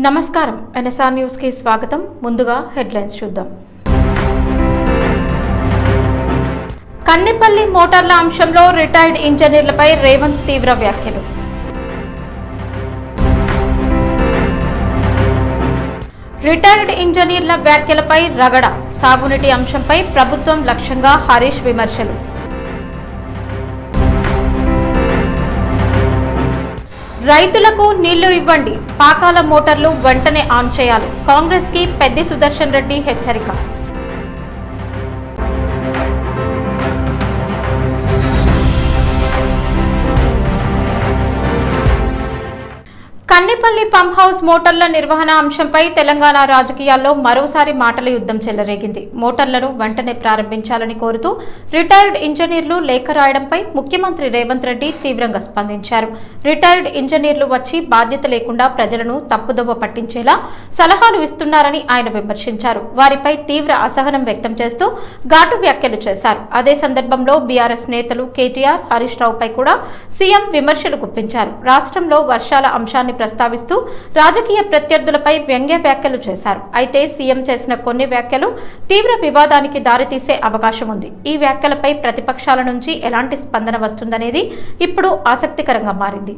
నమస్కారం NSR news కి స్వాగతం. ముందుగా హెడ్లైన్స్ చూద్దాం. కన్నెపల్లి మోటార్ల అంశంలో రిటైర్డ్ ఇంజనీర్లపై రేవంత్ తీవ్ర వ్యాఖ్యలు. రిటైర్డ్ ఇంజనీర్ల వ్యాఖ్యలపై రగడ. సాగునీటి అంశంపై ప్రభుత్వం లక్ష్యంగా హరీష్ విమర్శలు. రైతులకు నీళ్లు ఇవ్వండి, పాకాల మోటార్లు వెంటనే ఆన్ చేయాలి. కాంగ్రెస్ కి పెద్ది సుదర్శన్ రెడ్డి హెచ్చరిక. కన్నెపల్లి పంప్ హౌస్ మోటార్ల నిర్వహణ అంశంపై తెలంగాణ రాజకీయాల్లో మరోసారి మాటల యుద్ధం చెలరేగింది. మోటార్లను వెంటనే ప్రారంభించాలని కోరుతూ రిటైర్డ్ ఇంజనీర్లు లేఖ రాయడంపై ముఖ్యమంత్రి రేవంత్ రెడ్డి తీవ్రంగా స్పందించారు. రిటైర్డ్ ఇంజనీర్లు వచ్చి బాధ్యత లేకుండా ప్రజలను తప్పుదోవ పట్టించేలా సలహాలు ఇస్తున్నారని ఆయన విమర్శించారు. వారిపై తీవ్ర అసహనం వ్యక్తం చేస్తూ ఘాటు వ్యాఖ్యలు చేశారు. అదే సందర్భంలో బీఆర్ఎస్ నేతలు కేటీఆర్, హరీష్ రావుపై కూడా సీఎం విమర్శలు గుప్పించారు. రాష్ట్రంలో వర్షాల అంశాన్ని ప్రస్తావిస్తూ రాజకీయ ప్రత్యర్థులపై వ్యంగ్య వ్యాఖ్యలు చేశారు. అయితే సీఎం చేసిన కొన్ని వ్యాఖ్యలు తీవ్ర వివాదానికి దారితీసే అవకాశం ఉంది. ఈ వ్యాఖ్యలపై ప్రతిపక్షాల నుంచి ఎలాంటి స్పందన వస్తుందనేది ఇప్పుడు ఆసక్తికరంగా మారింది.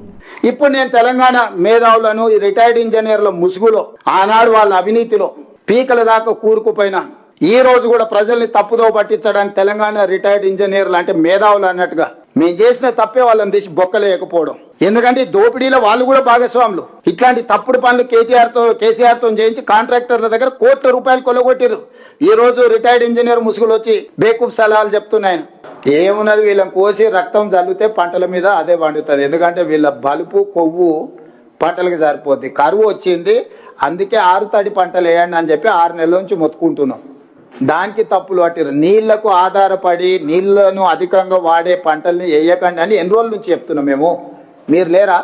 ఇప్పుడు నేను తెలంగాణ మేధావులను రిటైర్డ్ ఇంజనీర్ల ముసుగులో ఆనాడు వాళ్ళ అవినీతిలో పీకల దాకా కూరుకుపోయినా ఈ రోజు కూడా ప్రజల్ని తప్పుదో పట్టించడానికి తెలంగాణ రిటైర్డ్ ఇంజనీర్లు అంటే మేధావులు అన్నట్టుగా మేము చేసిన తప్పే వాళ్ళని తీసి బొక్కలేకపోవడం. ఎందుకంటే దోపిడీలో వాళ్ళు కూడా భాగస్వాములు. ఇట్లాంటి తప్పుడు పనులు కేసీఆర్ తో చేయించి కాంట్రాక్టర్ల దగ్గర కోట్ల రూపాయలు కొల్లగొట్టారు. ఈ రోజు రిటైర్డ్ ఇంజనీర్ ముసుగులు వచ్చి బేకూఫ్ సలహాలు చెప్తున్నాయన. ఏమున్నది, వీళ్ళని కోసి రక్తం చల్లితే పంటల మీద అదే పండుతుంది. ఎందుకంటే వీళ్ళ బలుపు కొవ్వు పంటలకు సరిపోద్ది. కరువు వచ్చింది, అందుకే ఆరుతడి పంటలు వేయండి అని చెప్పి 6 నెలల నుంచి మొత్తుకుంటున్నాం. దానికి తప్పులు పట్టిరు. నీళ్లకు ఆధారపడి నీళ్లను అధికంగా వాడే పంటల్ని వేయకండి అని ఎన్ని రోజుల నుంచి చెప్తున్నాం మేము. మీరు లేరా?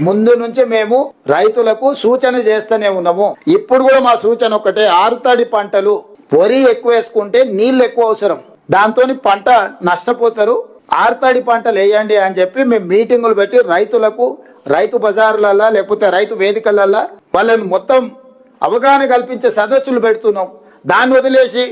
ముందు నుంచి మేము రైతులకు సూచన చేస్తూనే ఉన్నాము. ఇప్పుడు కూడా మా సూచన ఒకటే, ఆరుతడి పంటలు వరి ఎక్కువ వేసుకుంటే నీళ్లు ఎక్కువ అవసరం, దాంతో పంట నష్టపోతారు, ఆరుతడి పంటలు వేయండి అని చెప్పి మేము మీటింగులు పెట్టి రైతులకు రైతు బజార్లల్లా లేకపోతే రైతు వేదికలల్లా వాళ్ళని మొత్తం అవగాహన కల్పించే సదస్సులు పెడుతున్నాం. దాన్ని వదిలేసి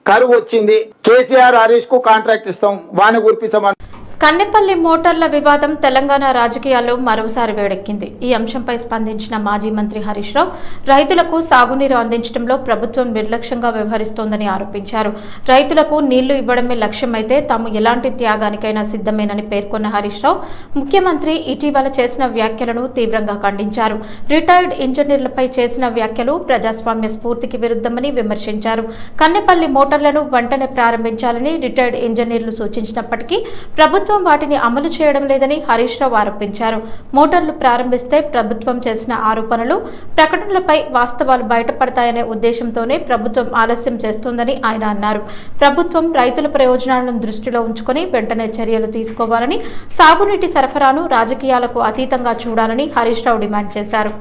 కరువు వచ్చింది, కేసీఆర్ హరీష్ కు కాంట్రాక్ట్ ఇస్తాం, వాన కురిపించమని. కన్నెపల్లి మోటార్ల వివాదం తెలంగాణ రాజకీయాల్లో మరోసారి వేడెక్కింది. ఈ అంశంపై స్పందించిన మాజీ మంత్రి హరీష్ రావు రైతులకు సాగునీరు అందించడంలో ప్రభుత్వం నిర్లక్ష్యంగా వ్యవహరిస్తోందని ఆరోపించారు. రైతులకు నీళ్లు ఇవ్వడమే లక్ష్యమైతే తాము ఎలాంటి త్యాగానికైనా సిద్ధమేనని పేర్కొన్న హరీష్ రావు ముఖ్యమంత్రి ఇటీవల చేసిన వ్యాఖ్యలను తీవ్రంగా ఖండించారు. రిటైర్డ్ ఇంజనీర్లపై చేసిన వ్యాఖ్యలు ప్రజాస్వామ్య స్ఫూర్తికి విరుద్ధమని విమర్శించారు. కన్నెపల్లి మోటార్లను వెంటనే ప్రారంభించాలని రిటైర్డ్ ఇంజనీర్లు సూచించినప్పటికీ ప్రభుత్వం వాటిని అమలు చేయడం లేదని హరీష్ రావు ఆరోపించారు. మోటార్లు ప్రారంభిస్తే ప్రభుత్వం చేసిన ఆరోపణలు, ప్రకటనలపై వాస్తవాలు బయటపడతాయనే ఉద్దేశంతోనే ప్రభుత్వం ఆలస్యం చేస్తోందని ఆయన అన్నారు. ప్రభుత్వం రైతుల ప్రయోజనాలను దృష్టిలో ఉంచుకొని వెంటనే చర్యలు తీసుకోవాలని, సాగునీటి సరఫరాను రాజకీయాలకు అతీతంగా చూడాలని హరీష్ రావు డిమాండ్ చేశారు.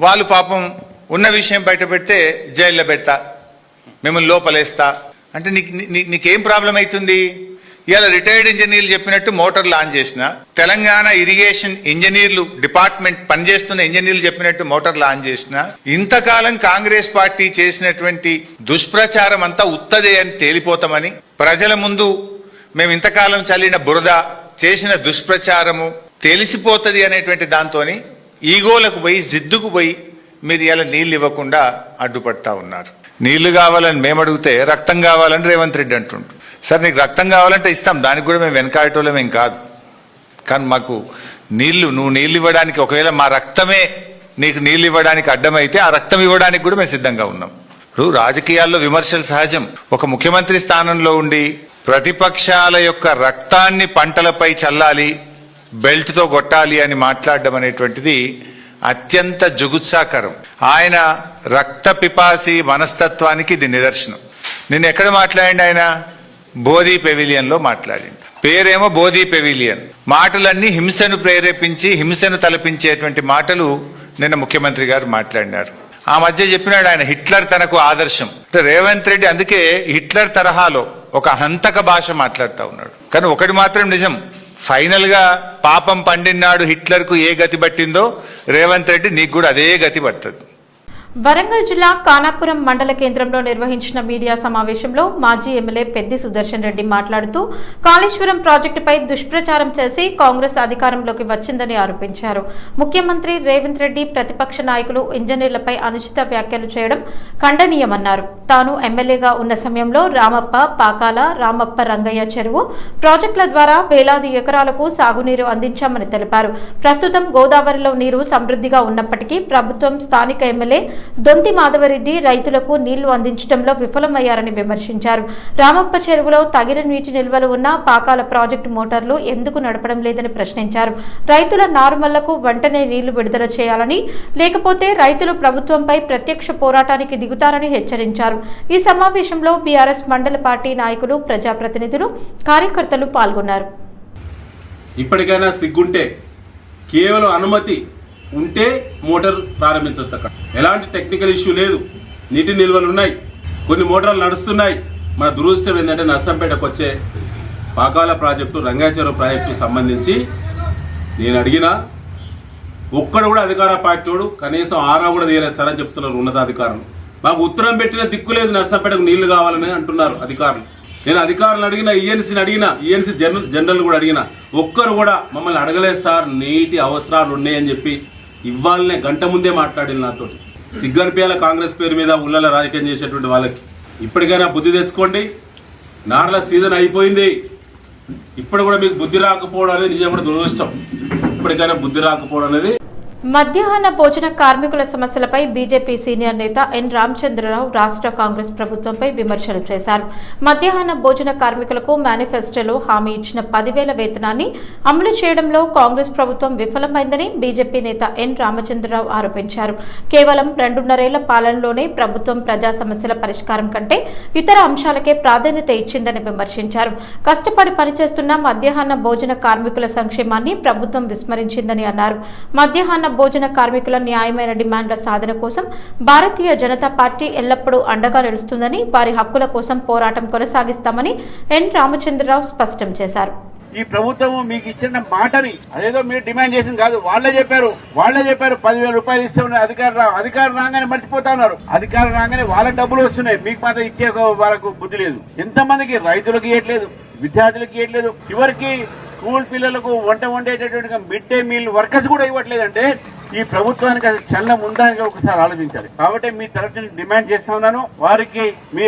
వాళ్ళు పాపం ఉన్న విషయం బయట పెడితే జైల్లో పెడతా, మిమ్మల్ని లోపలేస్తా అంటే నీకేం ప్రాబ్లం అవుతుంది? ఇవాళ రిటైర్డ్ ఇంజనీర్లు చెప్పినట్టు మోటార్లు ఆన్ చేసిన, తెలంగాణ ఇరిగేషన్ ఇంజనీర్లు డిపార్ట్మెంట్ పనిచేస్తున్న ఇంజనీర్లు చెప్పినట్టు మోటార్లు ఆన్ చేసిన, ఇంతకాలం కాంగ్రెస్ పార్టీ చేసినటువంటి దుష్ప్రచారం అంతా ఉత్తదే అని తేలిపోతామని, ప్రజల ముందు మేము ఇంతకాలం చల్లిన బురద, చేసిన దుష్ప్రచారము తెలిసిపోతుంది అనేటువంటి దాంతోని ఈగోలకు పోయి జిద్దుకు పోయి మీరు ఇలా నీళ్లు ఇవ్వకుండా అడ్డుపడతా ఉన్నారు. నీళ్లు కావాలని మేము అడిగితే రక్తం కావాలని రేవంత్ రెడ్డి అంటుండ్రు. సార్, నీకు రక్తం కావాలంటే ఇస్తాం, దానికి కూడా మేము వెనకాడటోళ్ళం ఏం కాదు. కానీ మాకు నువ్వు నీళ్ళు ఇవ్వడానికి, ఒకవేళ మా రక్తమే నీకు నీళ్ళు ఇవ్వడానికి అడ్డమైతే ఆ రక్తం ఇవ్వడానికి కూడా మేము సిద్ధంగా ఉన్నాం. ఇప్పుడు రాజకీయాల్లో విమర్శలు సహజం. ఒక ముఖ్యమంత్రి స్థానంలో ఉండి ప్రతిపక్షాల యొక్క రక్తాన్ని పంటలపై చల్లాలి, బెల్ట్తో కొట్టాలి అని మాట్లాడడం అనేటువంటిది అత్యంత జుగుత్సాకరం. ఆయన రక్త పిపాసి మనస్తత్వానికి ఇది నిదర్శనం. నిన్న ఎక్కడ మాట్లాడండి? ఆయన బోధి పెవిలియన్లో మాట్లాడింది. పేరేమో బోధి పెవిలియన్. మాటలన్నీ హింసను ప్రేరేపించి హింసను తలపించేటువంటి మాటలు నిన్న ముఖ్యమంత్రి గారు మాట్లాడినారు. ఆ మధ్య చెప్పినాడు ఆయన హిట్లర్ తనకు ఆదర్శం. రేవంత్ రెడ్డి అందుకే హిట్లర్ తరహాలో ఒక హంతక భాష మాట్లాడుతూ ఉన్నాడు. కానీ ఒకటి మాత్రం నిజం, ఫైనల్ గా పాపం పండినాడు హిట్లర్ కు ఏ గతి పట్టిందో రేవంత్ రెడ్డి నీకు కూడా అదే గతి పడుతుంది. వరంగల్ జిల్లా కానాపురం మండల కేంద్రంలో నిర్వహించిన మీడియా సమావేశంలో మాజీ ఎమ్మెల్యే పెద్ది సుదర్శన్ రెడ్డి మాట్లాడుతూ కాళేశ్వరం ప్రాజెక్టుపై దుష్ప్రచారం చేసి కాంగ్రెస్ అధికారంలోకి వచ్చిందని ఆరోపించారు. ముఖ్యమంత్రి రేవంత్ రెడ్డి ప్రతిపక్ష నాయకులు ఇంజనీర్లపై అనుచిత వ్యాఖ్యలు చేయడం ఖండనీయమన్నారు. తాను ఎమ్మెల్యేగా ఉన్న సమయంలో రామప్ప, పాకాల, రామప్ప రంగయ్య చెరువు ప్రాజెక్టుల ద్వారా వేలాది ఎకరాలకు సాగునీరు అందించామని తెలిపారు. ప్రస్తుతం గోదావరిలో నీరు సమృద్ధిగా ఉన్నప్పటికీ ప్రభుత్వం, స్థానిక ఎమ్మెల్యే దొంతి మాధవరెడ్డి రైతులకు నీళ్లు అందించడంలో విఫలమయ్యారని విమర్శించారు. రామప్ప చెరువులో తగిన నీటి నిల్వలు ఉన్న పాకాల ప్రాజెక్టు మోటార్లు ఎందుకు నడపడం లేదని ప్రశ్నించారు. రైతుల నారుమళ్లకు వెంటనే నీళ్లు విడుదల చేయాలని, లేకపోతే రైతులు ప్రభుత్వంపై ప్రత్యక్ష పోరాటానికి దిగుతారని హెచ్చరించారు. ఈ సమావేశంలో బీఆర్ఎస్ మండల పార్టీ నాయకులు, ప్రజాప్రతినిధులు, కార్యకర్తలు పాల్గొన్నారు. ఇప్పటికైనా సిగ్గుంటే కేవలం అనుమతి ఉంటే మోటార్ ప్రారంభించవచ్చు. అక్కడ ఎలాంటి టెక్నికల్ ఇష్యూ లేదు, నీటి నిల్వలు ఉన్నాయి, కొన్ని మోటార్లు నడుస్తున్నాయి. మన దురదృష్టం ఏంటంటే నర్సంపేటకు వచ్చే పాకాల ప్రాజెక్టు, రంగయ్య చెరువు ప్రాజెక్టు సంబంధించి నేను అడిగినా ఒక్కడు కూడా అధికార పార్టీ వాడు కనీసం ఆరా కూడా తీరేస్తారని చెప్తున్నారు ఉన్నతాధికారులు. మాకు ఉత్తరం పెట్టిన దిక్కు లేదు, నర్సంపేటకు నీళ్లు కావాలని అంటున్నారు అధికారులు. నేను అధికారులను అడిగినా, ఈఎన్సీని అడిగినా, ఈఎన్సీ జనరల్ కూడా అడిగినా, ఒక్కరు కూడా మమ్మల్ని అడగలేదు సార్ నీటి అవసరాలు ఉన్నాయని చెప్పి ఇవ్వాలనే గంట ముందే మాట్లాడింది నాతో. సిగ్గనిపించాల కాంగ్రెస్ పేరు మీద ఉళ్ళల రాజకీయం చేసేటువంటి వాళ్ళకి. ఇప్పటికైనా బుద్ధి తెచ్చుకోండి. నార్ల సీజన్ అయిపోయింది, ఇప్పుడు కూడా మీకు బుద్ధి రాకపోవడం అనేది నిజంగా కూడా దురదృష్టం. ఇప్పటికైనా బుద్ధి రాకపోవడం అనేది. మధ్యాహ్న భోజన కార్మికుల సమస్యలపై బీజేపీ సీనియర్ నేత ఎన్ రామచంద్రరావు రాష్ట్ర కాంగ్రెస్ ప్రభుత్వంపై విమర్శలు చేశారు. మధ్యాహ్న భోజన కార్మికులకు మేనిఫెస్టోలో హామీ ఇచ్చిన 10,000 వేతనాన్ని అమలు చేయడంలో కాంగ్రెస్ ప్రభుత్వం విఫలమైందని బీజేపీ నేత ఎన్ రామచంద్రరావు ఆరోపించారు. కేవలం 2.5 ఏళ్ల పాలనలోనే ప్రభుత్వం ప్రజా సమస్యల పరిష్కారం కంటే ఇతర అంశాలకే ప్రాధాన్యత ఇచ్చిందని విమర్శించారు. కష్టపడి పనిచేస్తున్న మధ్యాహ్న భోజన కార్మికుల సంక్షేమాన్ని ప్రభుత్వం విస్మరించిందని అన్నారు. మధ్యాహ్న భోజన కార్మికుల న్యాయమైన డిమాండ్ల సాధన కోసం భారతీయ జనతా పార్టీ ఎల్లప్పుడూ అండగా నిలుస్తుందని, వారి హక్కుల కోసం పోరాటం కొనసాగిస్తామని ఎన్ రామచంద్రరావు స్పష్టం చేశారు. ఈ ప్రభుత్వం మీకు ఇచ్చిన మాటని అదేదో మీరు డిమాండ్ చేసింది కాదు, వాళ్ళే చెప్పారు 10,000 రూపాయలు ఇస్తే అధికారం రాగానే మర్చిపోతా ఉన్నారు. అధికారం రాగానే వాళ్ళకి డబ్బులు వస్తున్నాయి, మీకు మాత్రం ఇచ్చే వాళ్ళకు బుద్ధి లేదు. ఎంతమందికి రైతులకు ఇవ్వట్లేదు, విద్యార్థులకు ఇవ్వట్లేదు, చివరికి స్కూల్ పిల్లలకు వంట వండేటటువంటి మిడ్ డే మీల్ వర్కర్స్ కూడా ఇవ్వట్లేదంటే ఈ ప్రభుత్వానికి అది చల్లం ఉందని ఒకసారి ఆలోచించాలి. కాబట్టి మీ తరఫు డిమాండ్ చేస్తా ఉన్నాను, వారికి మీ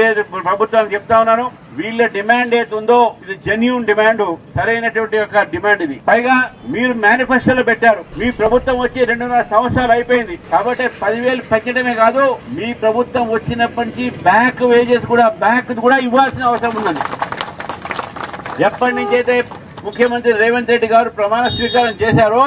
ప్రభుత్వానికి చెప్తా ఉన్నాను, వీళ్ళ డిమాండ్ ఏతుందో ఇది జెన్యూన్ డిమాండ్, సరైనటువంటి ఒక డిమాండ్ ఇది. పైగా మీరు మేనిఫెస్టోలో పెట్టారు, మీ ప్రభుత్వం వచ్చి 2.5 సంవత్సరాలు అయిపోయింది. కాబట్టి 10,000 పెంచడమే కాదు, మీ ప్రభుత్వం వచ్చినప్పటి నుంచి బ్యాక్ వేజెస్ కూడా ఇవ్వాల్సిన అవసరం ఉన్నది. ఎప్పటి నుంచి అయితే ముఖ్యమంత్రి రేవంత్ రెడ్డి గారు ప్రమాణ స్వీకారం చేశారో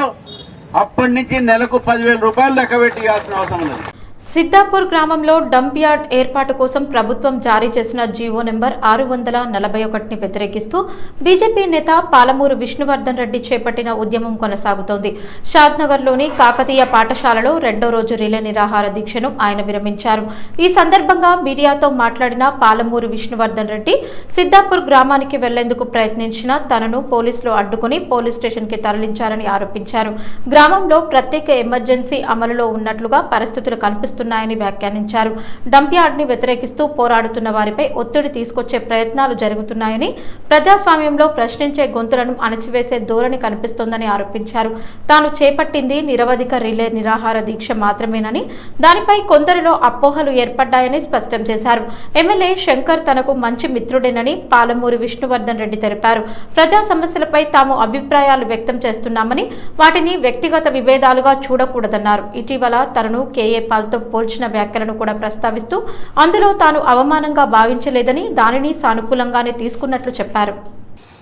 అప్పటి నుంచి నెలకు 10,000 రూపాయలు లెక్క పెట్టి ఇవ్వాల్సిన అవసరం ఉన్నది. సిద్దాపూర్ గ్రామంలో డంప్ యార్డ్ ఏర్పాటు కోసం ప్రభుత్వం జారీ చేసిన జీవో నెంబర్ 641ని వ్యతిరేకిస్తూ బీజేపీ నేత పాలమూరు విష్ణువర్ధన్ రెడ్డి చేపట్టిన ఉద్యమం కొనసాగుతోంది. షాద్నగర్లోని కాకతీయ పాఠశాలలో 2వ రోజు రిలే నిరాహార దీక్షను ఆయన విరమించారు. ఈ సందర్భంగా మీడియాతో మాట్లాడిన పాలమూరు విష్ణువర్ధన్ రెడ్డి సిద్దాపూర్ గ్రామానికి వెళ్లేందుకు ప్రయత్నించిన తనను పోలీసులు అడ్డుకుని పోలీస్ స్టేషన్కి తరలించారని ఆరోపించారు. గ్రామంలో ప్రత్యేక ఎమర్జెన్సీ అమలులో ఉన్నట్లుగా పరిస్థితులు కనిపిస్తున్నాయని వ్యాఖ్యానించారు. డంప్ యార్డ్ ని వ్యతిరేకిస్తూ పోరాడుతున్న వారిపై ఒత్తిడి తీసుకొచ్చే ప్రయత్నాలు జరుగుతున్నాయని, ప్రజాస్వామ్యంలో ప్రశ్నించే గొంతులను అణచివేసే ధోరణి కనిపిస్తోందని ఆరోపించారు. తాను చేపట్టింది నిరవధిక రిలే నిరాహార దీక్ష మాత్రమేనని, దానిపై కొందరిలో అపోహలు ఏర్పడ్డాయని స్పష్టం చేశారు. ఎమ్మెల్యే శంకర్ తనకు మంచి మిత్రుడేనని పాలమూరి విష్ణువర్ధన్ రెడ్డి తెలిపారు. ప్రజా సమస్యలపై తాము అభిప్రాయాలు వ్యక్తం చేస్తున్నామని, వాటిని వ్యక్తిగత విభేదాలుగా చూడకూడదన్నారు. ఇటీవల తనను కేఏ పాల్తో పోల్చిన వ్యాఖ్యలను కూడా ప్రస్తావిస్తూ అందులో తాను అవమానంగా భావించలేదని, దానిని సానుకూలంగానే తీసుకున్నట్లు చెప్పారు.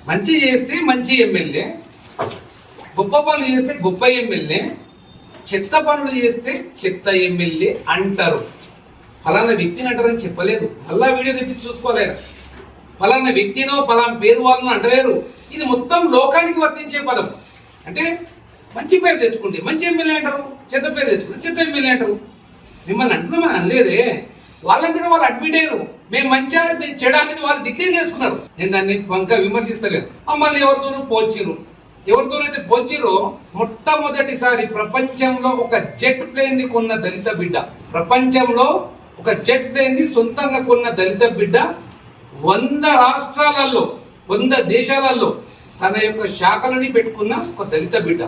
మంచి చేస్తే మంచి ఎమ్మెల్యే, గొప్ప పనులు చేస్తే గొప్ప ఎమ్మెల్యే, చెత్త పనులు చేస్తే చెత్త ఎమ్మెల్యే అంటారు. ఫలానా వ్యక్తిని అంటారని చెప్పలేదు, మళ్ళా వీడియో తెప్పి చూసుకోలేరు. ఫలానా వ్యక్తినో ఫలానా పేరు వాళ్ళను అంటలేరు. ఇది మొత్తం లోకానికి వర్తించే పదం. అంటే మంచి పేరు తెచ్చుకుంటే మంచి ఎమ్మెల్యే అంటారు, చెత్త పేరు తెచ్చుకుంటే చెత్త ఎమ్మెల్యే అంటారు. మిమ్మల్ని అంటున్నామని అనలేదే, వాళ్ళందరూ వాళ్ళు అడ్మిట్ అయ్యారు. మేము మంచిగా చెడ అనేది వాళ్ళు డిక్లేర్ చేసుకున్నారు. నేను దాన్ని వంక విమర్శిస్తలేను. మమ్మల్ని ఎవరితోనూ పోల్చిరు. ఎవరితోనైతే పోల్చిరో మొట్టమొదటిసారి ప్రపంచంలో ఒక జెట్ ప్లేన్ ని కొన్న దళిత బిడ్డ, ప్రపంచంలో ఒక జెట్ ప్లేన్ ని సొంతంగా కొన్న దళిత బిడ్డ 100 రాష్ట్రాలలో 100 దేశాలలో తన యొక్క శాఖలని పెట్టుకున్న ఒక దళిత బిడ్డ.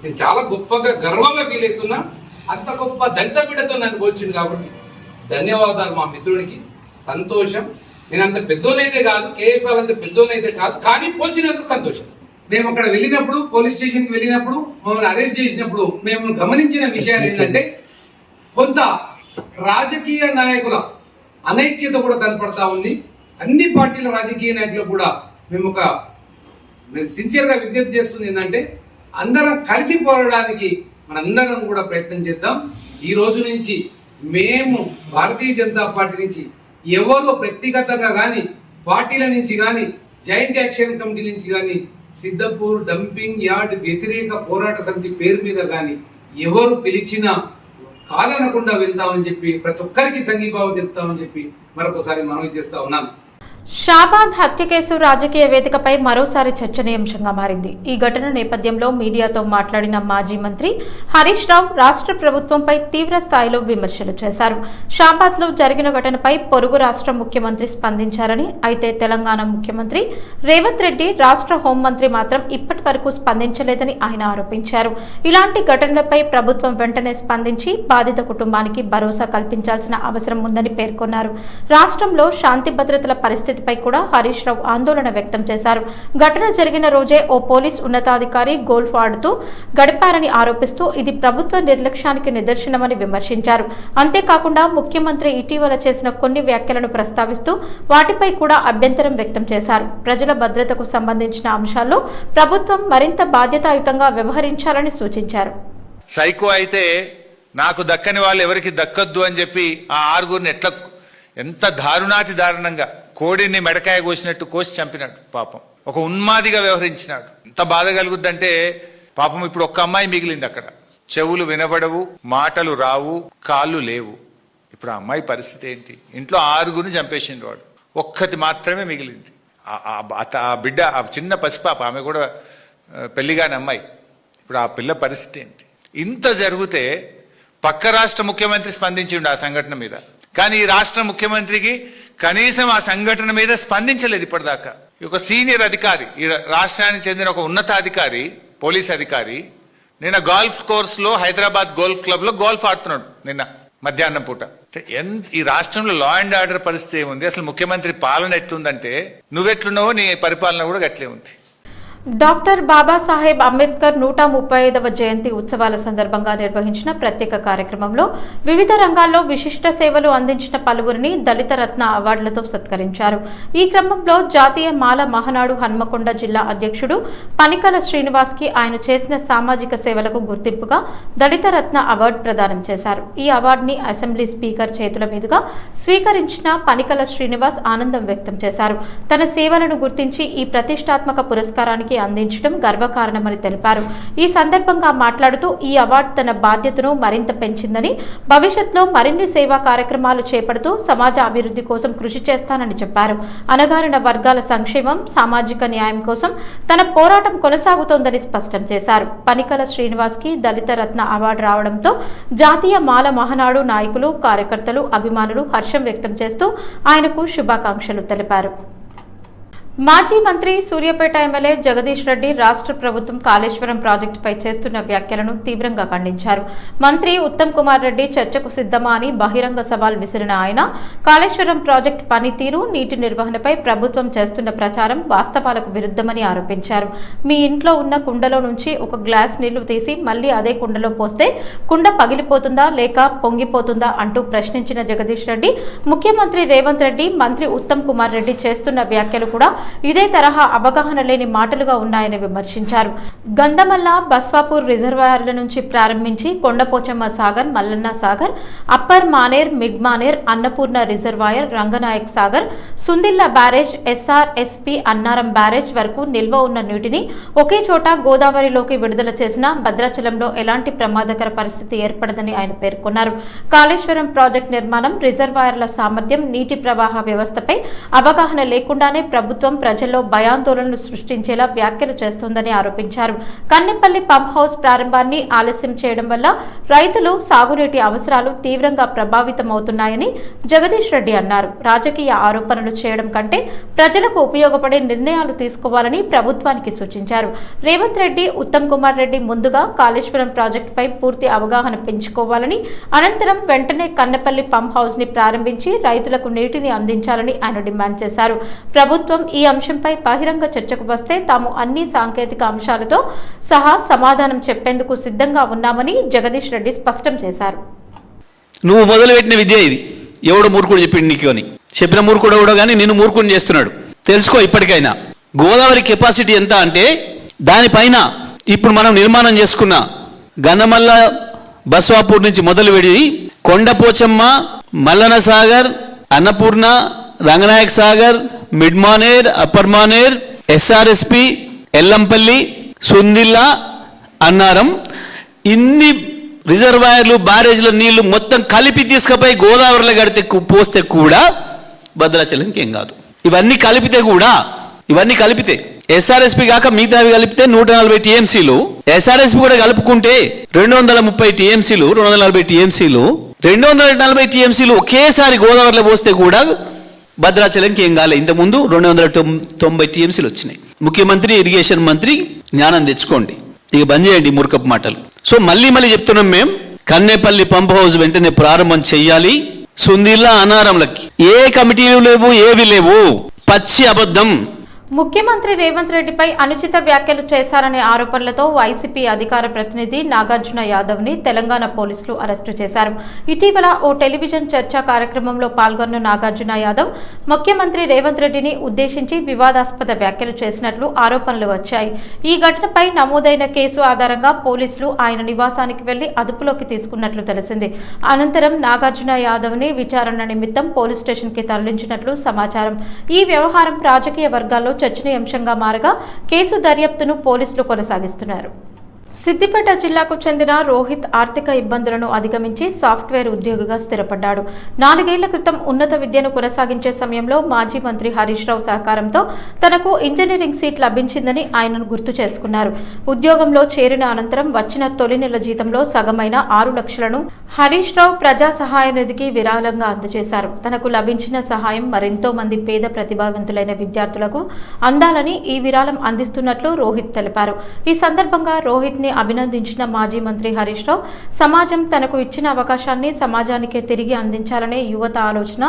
నేను చాలా గొప్పగా గర్వంగా ఫీల్ అవుతున్నా. అంత గొప్ప దళిత బిడ్డతో నన్ను పోల్చింది కాబట్టి ధన్యవాదాలు మా మిత్రుడికి. సంతోషం. నేను అంత పెద్దోనైతే కాదు, కేఏపాల్ అంత పెద్దోనైతే కాదు, కానీ పోల్చినందుకు సంతోషం. మేము అక్కడ వెళ్ళినప్పుడు, పోలీస్ స్టేషన్కి వెళ్ళినప్పుడు, మమ్మల్ని అరెస్ట్ చేసినప్పుడు మేము గమనించిన విషయాలు ఏంటంటే కొంత రాజకీయ నాయకుల అనైక్యత కూడా కనపడతా ఉంది. అన్ని పార్టీల రాజకీయ నాయకులు కూడా మేము సిన్సియర్గా విజ్ఞప్తి చేస్తుంది ఏంటంటే అందరం కలిసి పోరాడడానికి మనందరం కూడా ప్రయత్నం చేద్దాం. ఈ రోజు నుంచి మేము భారతీయ జనతా పార్టీ నుంచి ఎవరో వ్యక్తిగతంగా కానీ, పార్టీల నుంచి కానీ, జాయింట్ యాక్షన్ కమిటీ నుంచి కానీ, సిద్ధపూర్ డంపింగ్ యార్డ్ వ్యతిరేక పోరాట సమితి పేరు మీద కానీ ఎవరు పిలిచినా కాదనకుండా వెళ్తామని చెప్పి, ప్రతి ఒక్కరికి సంఘీభావం చెప్తామని చెప్పి మరొకసారి మనవి చేస్తా ఉన్నాను. షాబాద్ హత్య కేసు రాజకీయ వేదికపై మరోసారి చర్చనీయాంశంగా మారింది. ఈ ఘటన నేపథ్యంలో మీడియాతో మాట్లాడిన మాజీ మంత్రి హరీష్ రావు రాష్ట్ర ప్రభుత్వంపై తీవ్ర స్థాయిలో విమర్శలు చేశారు. షాబాద్లో జరిగిన ఘటనపై పొరుగు రాష్ట్ర ముఖ్యమంత్రి స్పందించారని, అయితే తెలంగాణ ముఖ్యమంత్రి రేవంత్ రెడ్డి, రాష్ట్ర హోంమంత్రి మాత్రం ఇప్పటి వరకు స్పందించలేదని ఆయన ఆరోపించారు. ఇలాంటి ఘటనలపై ప్రభుత్వం వెంటనే స్పందించి బాధిత కుటుంబానికి భరోసా కల్పించాల్సిన అవసరం ఉందని పేర్కొన్నారు. రాష్ట్రంలో శాంతి భద్రతల పరిస్థితి పై కూడా హరీష్ రావు ఆందోళన వ్యక్తం చేశారు. ఘటన జరిగిన రోజే ఓ పోలీస్ ఉన్నతాధికారి గోల్ఫ్ ఆడుతూ గడిపారని ఆరోపిస్తూ ఇది ప్రభుత్వ నిర్లక్ష్యానికి నిదర్శనమని విమర్శించారు. అంతేకాకుండా ముఖ్యమంత్రి ఇటీవల చేసిన కొన్ని వ్యాఖ్యలను ప్రస్తావిస్తూ వాటిపై కూడా అభ్యంతరం వ్యక్తం చేశారు. ప్రజల భద్రతకు సంబంధించిన అంశాల్లో ప్రభుత్వం మరింత బాధ్యతాయుతంగా వ్యవహరించాలని సూచించారు. సైకో అయితే నాకు దక్కని వాళ్ళు ఎవరికి దక్కద్దు అని చెప్పి ఆ 6గురిని ఎంత దారుణాతి దారుణంగా కోడిని మెడకాయ కోసినట్టు కోసి చంపినాడు. పాపం ఒక ఉన్మాదిగా వ్యవహరించినాడు. ఎంత బాధ కలుగుద్దంటే పాపం ఇప్పుడు ఒక్క అమ్మాయి మిగిలింది అక్కడ. చెవులు వినబడవు, మాటలు రావు, కాళ్ళు లేవు. ఇప్పుడు ఆ అమ్మాయి పరిస్థితి ఏంటి? ఇంట్లో 6గురిని చంపేసిండు వాడు, ఒక్కటి మాత్రమే మిగిలింది. ఆ బిడ్డ, ఆ చిన్న పసిపాప, ఆమె కూడా పెళ్లిగాని అమ్మాయి. ఇప్పుడు ఆ పిల్ల పరిస్థితి ఏంటి? ఇంత జరిగితే పక్క రాష్ట్ర ముఖ్యమంత్రి స్పందించిండు ఆ సంఘటన మీద, కానీ ఈ రాష్ట్ర ముఖ్యమంత్రికి కనీసం ఆ సంఘటన మీద స్పందించలేదు ఇప్పటిదాకా. ఒక సీనియర్ అధికారి, ఈ రాష్ట్రానికి చెందిన ఒక ఉన్నతాధికారి, పోలీస్ అధికారి నిన్న గోల్ఫ్ కోర్సులో హైదరాబాద్ గోల్ఫ్ క్లబ్ లో గోల్ఫ్ ఆడుతున్నాడు నిన్న మధ్యాహ్నం పూట. ఈ రాష్ట్రంలో లా అండ్ ఆర్డర్ పరిస్థితి ఏముంది? అసలు ముఖ్యమంత్రి పాలన ఎట్లుందంటే నువ్వెట్లున్నావో నీ పరిపాలన కూడా గట్లే ఉంది. డాక్టర్ బాబాసాహెబ్ అంబేద్కర్ 135వ జయంతి ఉత్సవాల సందర్భంగా నిర్వహించిన ప్రత్యేక కార్యక్రమంలో వివిధ రంగాల్లో విశిష్ట సేవలు అందించిన పలువురిని దళిత రత్న అవార్డులతో సత్కరించారు. ఈ క్రమంలో జాతీయ మాల మహానాడు హన్మకొండ జిల్లా అధ్యక్షుడు పనికల శ్రీనివాస్కి ఆయన చేసిన సామాజిక సేవలకు గుర్తింపుగా దళిత రత్న అవార్డు ప్రదానం చేశారు. ఈ అవార్డుని అసెంబ్లీ స్పీకర్ చేతుల మీదుగా స్వీకరించిన పనికల శ్రీనివాస్ ఆనందం వ్యక్తం చేశారు. తన సేవలను గుర్తించి ఈ ప్రతిష్టాత్మక పురస్కారానికి అందించడం గర్వకారణమని తెలిపారు. ఈ సందర్భంగా మాట్లాడుతూ ఈ అవార్డు తన బాధ్యతను మరింత పెంచిందని, భవిష్యత్తులో మరిన్ని సేవా కార్యక్రమాలు చేపడుతూ సమాజ అభివృద్ధి కోసం కృషి చేస్తానని చెప్పారు. అణగారిన వర్గాల సంక్షేమం, సామాజిక న్యాయం కోసం తన పోరాటం కొనసాగుతోందని స్పష్టం చేశారు. పనికల శ్రీనివాస్కి దళిత రత్న అవార్డు రావడంతో జాతీయ మాల మహానాడు నాయకులు, కార్యకర్తలు, అభిమానులు హర్షం వ్యక్తం చేస్తూ ఆయనకు శుభాకాంక్షలు తెలిపారు. మాజీ మంత్రి సూర్యాపేట ఎమ్మెల్యే జగదీష్ రెడ్డి రాష్ట్ర ప్రభుత్వం కాళేశ్వరం ప్రాజెక్టుపై చేస్తున్న వ్యాఖ్యలను తీవ్రంగా ఖండించారు. మంత్రి ఉత్తమ్ కుమార్ రెడ్డి చర్చకు సిద్ధమా అని బహిరంగ సవాల్ విసిరిన ఆయన కాళేశ్వరం ప్రాజెక్టు పనితీరు, నీటి నిర్వహణపై ప్రభుత్వం చేస్తున్న ప్రచారం వాస్తవాలకు విరుద్ధమని ఆరోపించారు. మీ ఇంట్లో ఉన్న కుండలో నుంచి ఒక గ్లాస్ నీళ్లు తీసి మళ్లీ అదే కుండలో పోస్తే కుండ పగిలిపోతుందా లేక పొంగిపోతుందా అంటూ ప్రశ్నించిన జగదీష్ రెడ్డి ముఖ్యమంత్రి రేవంత్ రెడ్డి, మంత్రి ఉత్తమ్ కుమార్ రెడ్డి చేస్తున్న వ్యాఖ్యలు కూడా ఇదే తరహా అవగాహన లేని మాటలుగా ఉన్నాయని విమర్శించారు. గంధమల్ల, బస్వాపూర్ రిజర్వాయర్ల నుంచి ప్రారంభించి Kondapochamma Sagar, Mallanna Sagar, upper Maner, mid Maner, Annapurna reservoir, Ranganayak Sagar, Sundilla barrage, SRSP Annaram barrage వరకు నిల్వ ఉన్న నీటిని ఒకే చోట గోదావరిలోకి విడుదల చేసినా భద్రాచలంలో ఎలాంటి ప్రమాదకర పరిస్థితి ఏర్పడదని ఆయన పేర్కొన్నారు. కాళేశ్వరం ప్రాజెక్టు నిర్మాణం, రిజర్వాయర్ల సామర్థ్యం, నీటి ప్రవాహ వ్యవస్థపై అవగాహన లేకుండానే ప్రభుత్వం ప్రజల్లో భయాందోళనలు సృష్టించేలా వ్యాఖ్యలు చేస్తోందని ఆరోపించారు. కన్నెపల్లి పంప్ హౌస్ ప్రారంభాన్ని ఆలస్యం చేయడం వల్ల రైతులు సాగునీటి అవసరాలు తీవ్రంగా ప్రభావితమవుతున్నాయని జగదీష్ రెడ్డి అన్నారు. రాజకీయ ఆరోపణలు చేయడం కంటే ప్రజలకు ఉపయోగపడే నిర్ణయాలు తీసుకోవాలని ప్రభుత్వానికి సూచించారు. రేవంత్ రెడ్డి, ఉత్తమ్ కుమార్ రెడ్డి ముందుగా కాళేశ్వరం ప్రాజెక్టుపై పూర్తి అవగాహన పెంచుకోవాలని, అనంతరం వెంటనే కన్నెపల్లి పంప్ హౌస్ ని ప్రారంభించి రైతులకు నీటిని అందించాలని ఆయన డిమాండ్ చేశారు. ప్రభుత్వం ఈ అంశంపై బహిరంగ చర్చకు వస్తే తాము అన్ని సాంకేతిక అంశాలతో సహా సమాధానం చెప్పేందుకు సిద్ధంగా ఉన్నామని జగదీష్ రెడ్డి స్పష్టం చేశారు. నువ్వు మొదలుపెట్టిన విద్య ఇది. ఎవడు మూర్ఖుడు చెప్పిండు నీకు అని చెప్పిన మూర్ఖుడు కూడా కానీ నిన్ను మూర్ఖుని చేస్తున్నాడు. తెలుసుకో ఇప్పటికైనా. గోదావరి కెపాసిటీ ఎంత అంటే దానిపైన ఇప్పుడు మనం నిర్మాణం చేసుకున్న గంధమల్ల బస్వాపూర్ నుంచి మొదలు పెడి Kondapochamma, Mallanna Sagar, Annapurna, Ranganayak Sagar, mid Manair, upper Manair, SRSP, Yellampalli, Sundilla, Annaram, ఇన్ని రిజర్వాయర్లు, బ్యారేజ్ల నీళ్లు మొత్తం కలిపి తీసుకుపోయి గోదావరిలో గడితే పోస్తే కూడా భద్రాచలంకి ఏం కాదు. ఇవన్నీ కలిపితే ఎస్ఆర్ఎస్పి కాక మిగతావి కలిపితే 140 టీఎంసీలు, ఎస్ఆర్ఎస్పి కూడా కలుపుకుంటే 230 టీఎంసీలు, 240 టీఎంసీలు, 240 టీఎంసీలు ఒకేసారి గోదావరిలో పోస్తే కూడా భద్రాచలంకి ఏం కాలే. ఇంతకుముందు 290 టీఎంసీలు వచ్చినాయి. ముఖ్యమంత్రి, ఇరిగేషన్ మంత్రి జ్ఞానం తెచ్చుకోండి, ఇక బంద్ చేయండి మూర్ఖపు మాటలు. సో మళ్ళీ చెప్తున్నాం మేము, కన్నేపల్లి పంప్ హౌస్ వెంటనే ప్రారంభం చెయ్యాలి. సుందిల్లా, అనారంలకి ఏ కమిటీలు లేవు, ఏవి లేవు, పచ్చి అబద్ధం. ముఖ్యమంత్రి రేవంత్ రెడ్డిపై అనుచిత వ్యాఖ్యలు చేశారనే ఆరోపణలతో వైసీపీ అధికార ప్రతినిధి నాగార్జున యాదవ్ ని తెలంగాణ పోలీసులు అరెస్టు చేశారు. ఇటీవల ఓ టెలివిజన్ చర్చా కార్యక్రమంలో పాల్గొన్న నాగార్జున యాదవ్ ముఖ్యమంత్రి రేవంత్ రెడ్డిని ఉద్దేశించి వివాదాస్పద వ్యాఖ్యలు చేసినట్లు ఆరోపణలు వచ్చాయి. ఈ ఘటనపై నమోదైన కేసు ఆధారంగా పోలీసులు ఆయన నివాసానికి వెళ్లి అదుపులోకి తీసుకున్నట్లు తెలిసింది. అనంతరం నాగార్జున యాదవ్ ని విచారణ నిమిత్తం పోలీస్ స్టేషన్ కి తరలించినట్లు సమాచారం. ఈ వ్యవహారం రాజకీయ వర్గాల్లో చర్చనీయాంశంగా మారగా కేసు దర్యాప్తును పోలీసులు కొనసాగిస్తున్నారు. సిద్దిపేట జిల్లాకు చెందిన రోహిత్ ఆర్థిక ఇబ్బందులను అధిగమించి సాఫ్ట్వేర్ ఉద్యోగిగా స్థిరపడ్డాడు. 4 ఏళ్ల క్రితం ఉన్నత విద్యను కొనసాగించే సమయంలో మాజీ మంత్రి హరీష్ రావు సహకారంతో తనకు ఇంజనీరింగ్ సీట్ లభించిందని ఆయనను గుర్తు చేసుకున్నారు. ఉద్యోగంలో చేరిన అనంతరం వచ్చిన తొలి నెల జీతంలో సగమైన 6 లక్షలను హరీష్ రావు ప్రజా సహాయ నిధికి విరాళంగా అందజేశారు. తనకు లభించిన సహాయం మరెంతో మంది పేద ప్రతిభావంతులైన విద్యార్థులకు అందాలని ఈ విరాళం అందిస్తున్నట్లు రోహిత్ తెలిపారు. ఈ సందర్భంగా రోహిత్ అభినందించిన మాజీ మంత్రి హరీష్ రావు, సమాజం తనకు ఇచ్చిన అవకాశాన్ని సమాజానికే తిరిగి అందించాలనే యువత ఆలోచన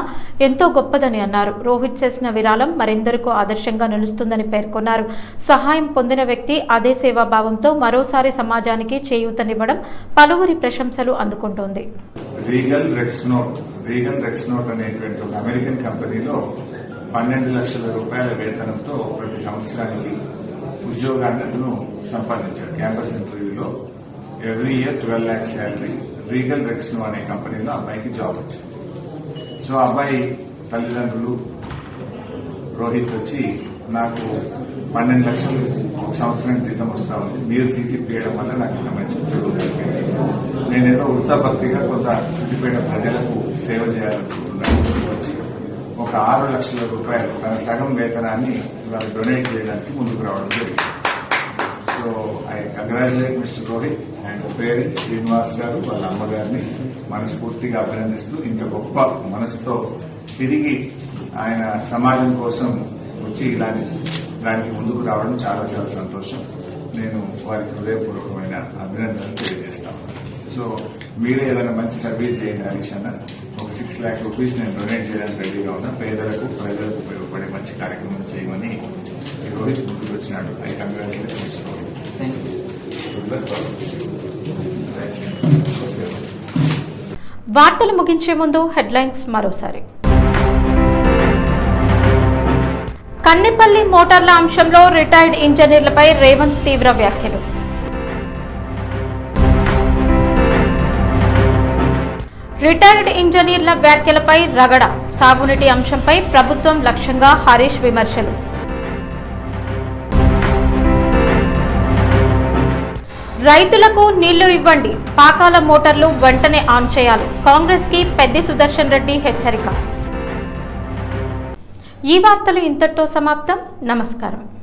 ఎంతో గొప్పదని అన్నారు. రోహిత్ చేసిన విరాళం మరెందరికో ఆదర్శంగా నిలుస్తుందని పేర్కొన్నారు. సహాయం పొందిన వ్యక్తి అదే సేవాభావంతో మరోసారి సమాజానికి చేయూతనివ్వడం పలువురి ప్రశంసలు అందుకుంటోంది. రీగల్ రెక్స్నోట్ అనేటువంటి ఒక అమెరికన్ కంపెనీలో 12 లక్షల రూపాయల వేతనంతో ప్రతి సంవత్సరానికి ఉద్యోగాన్ని అతను సంపాదించారు. క్యాంపస్ ఇంటర్వ్యూలో every year 12 lakhs salary. Regal Rexnord అనే కంపెనీలో అబ్బాయికి జాబ్ వచ్చింది. సో అబ్బాయి తల్లిదండ్రులు రోహిత్ వచ్చి, నాకు 12 లక్షలు ఒక సంవత్సరం జీతం వస్తా ఉంది, మీరు సీట్ ఇప్పించడం వల్ల నాకు ఇంత మంచి ఉద్యోగం దొరికింది, నేనేదో వృత్తాభక్తిగా కొంత సిద్దిపేట ప్రజలకు సేవ చేయాలనుకుంటున్నాను వచ్చి ఒక 6 లక్షల రూపాయలు తన సగం వేతనాన్ని వాళ్ళు డొనేట్ చేయడానికి ముందుకు రావడం జరిగింది. So I congratulate mister Rohit and parents Srinivas గారు, వాళ్ళ అమ్మగారిని మనస్ఫూర్తిగా అభినందిస్తూ, ఇంత గొప్ప మనసుతో తిరిగి ఆయన సమాజం కోసం వచ్చి దానికి ముందుకు రావడం చాలా చాలా సంతోషం. నేను వారికి హృదయపూర్వకమైన అభినందనలు తెలియజేస్తాను. సో మీరే ఏదైనా మంచి సర్వీస్ చేయండి హరీష్ అన్న. ఒక 6 lakh rupees నేను డొనేట్ చేయడానికి రెడీగా ఉన్నా. పేదలకు ప్రజలకు ఉపయోగపడే మంచి కార్యక్రమం చేయమని రోహిత్ ముందుకు వచ్చినాడు. I congratulate mister Rohit. వార్తలు ముగించే ముందు హెడ్లైన్స్ మరోసారి. కన్నెపల్లి మోటార్ల అంశంలో రిటైర్డ్ ఇంజనీర్లపై రేవంత్ తీవ్ర వ్యాఖ్యలు. రిటైర్డ్ ఇంజనీర్ల వ్యాఖ్యలపై రగడ. సాగునీటి అంశంపై ప్రభుత్వం లక్ష్యంగా హరీష్ విమర్శలు. రైతులకు నీళ్లు ఇవ్వండి, పాకాల మోటార్లు వెంటనే ఆన్ చేయాలి. కాంగ్రెస్ కి పెద్ది సుదర్శన్ రెడ్డి హెచ్చరిక. ఈ వార్తలు ఇంతటితో సమాప్తం. నమస్కారం.